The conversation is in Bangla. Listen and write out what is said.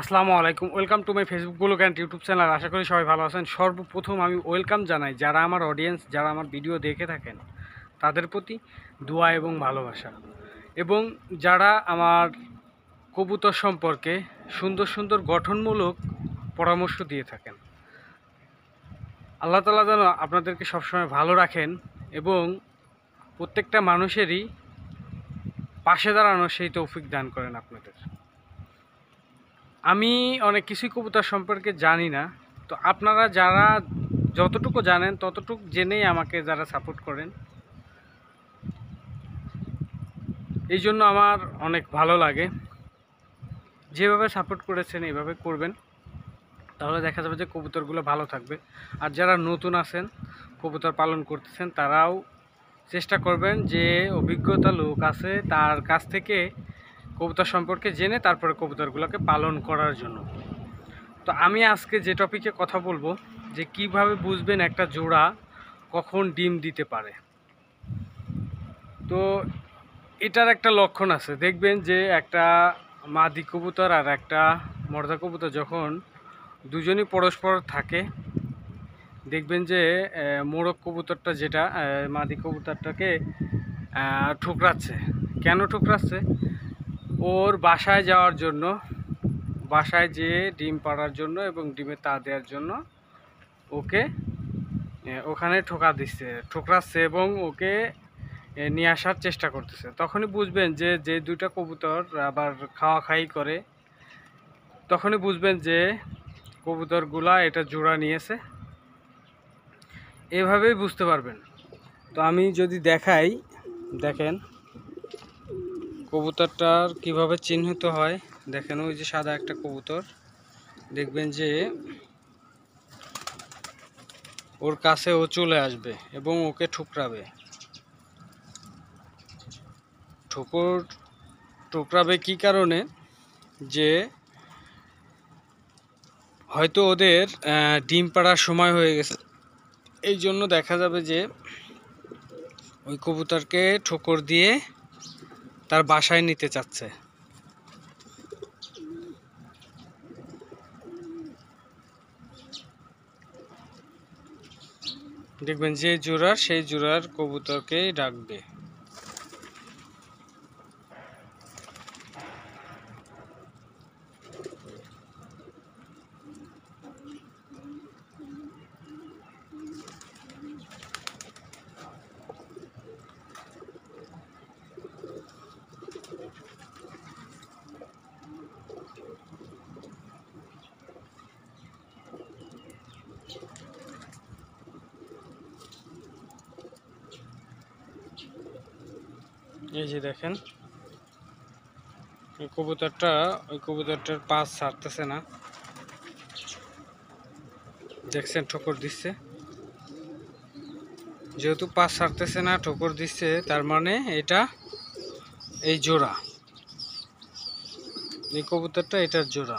আসসালামু আলাইকুম। Welcome to my Facebook blog and YouTube channel. আশা করি সবাই ভালো আছেন। সর্বপ্রথম আমি ওয়েলকাম জানাই যারা আমার অডিয়েন্স, যারা আমার ভিডিও দেখে থাকেন, তাদের প্রতি দোয়া এবং ভালোবাসা, এবং যারা আমার কবুতর সম্পর্কে সুন্দর সুন্দর গঠনমূলক পরামর্শ দিয়ে থাকেন। আল্লাহ তাআলা যেন আপনাদেরকে সবসময় ভালো রাখেন এবং প্রত্যেকটা মানুষেরই পাশে দাঁড়ানোর সেই তৌফিক দান করেন আপনাদের। আমি অনেক কিছুই কবুতর সম্পর্কে জানি না, তো আপনারা যারা যতটুকু জানেন ততটুকু জেনেই আমাকে যারা সাপোর্ট করেন, এই জন্য আমার অনেক ভালো লাগে। যেভাবে সাপোর্ট করেছেন এইভাবে করবেন, তাহলে দেখা যাবে যে কবুতরগুলো ভালো থাকবে। আর যারা নতুন আছেন, কবুতর পালন করতেছেন, তারাও চেষ্টা করবেন যে অভিজ্ঞতা লোক আছে তার কাছ থেকে কবুতর সম্পর্কে জেনে তারপরে কবুতরগুলোকে পালন করার জন্য। তো আমি আজকে যে টপিকে কথা বলবো, যে কিভাবে বুঝবেন একটা জোড়া কখন ডিম দিতে পারে। তো এটার একটা লক্ষণ আছে, দেখবেন যে একটা মাদি কবুতর আর একটা মর্দা কবুতর যখন দুজনই পরস্পর থাকে, দেখবেন যে মোরগ কবুতরটা যেটা মাদি কবুতরটাকে ঠুকরাচ্ছে। কেন ঠুকরাচ্ছে? ওর বাসায় যাওয়ার জন্য, বাসায় যেয়ে ডিম পাড়ার জন্য এবং ডিমে তা দেওয়ার জন্য ওকে ওখানে ঠোকরাচ্ছে এবং ওকে নিয়ে আসার চেষ্টা করতেছে। তখনই বুঝবেন যে যে দুইটা কবুতর আবার খাওয়া খাই করে, তখনই বুঝবেন যে কবুতরগুলা এটা জোড়া নিয়েছে। এভাবেই বুঝতে পারবেন। তো আমি যদি দেখাই, দেখেন কবুতরটার কিভাবে চিহ্নিত হয়। দেখেন ওই যে সাদা একটা কবুতর, দেখবেন যে ওর কাছে ও চলে আসবে এবং ওকে ঠুকরাবে। ঠুকরাবে কি কারণে? যে হয়তো ওদের ডিম পাড়ার সময় হয়ে গেছে, এই জন্য দেখা যাবে যে ওই কবুতরকে ঠোকর দিয়ে তার বাসায় নিতে চাচ্ছে। দেখবেন যে জোড়া, সেই জোড়ার কবুতরকেই ডাকবে। এই যে দেখেন ওই কবুতরটার পাশ ছাড়তেছে না, দেখছেন ঠোকর দিচ্ছে। যেহেতু পাশ ছাড়তেছে না, ঠোকর দিচ্ছে, তার মানে এটা এই জোড়া, এই কবুতরটা এটার জোড়া।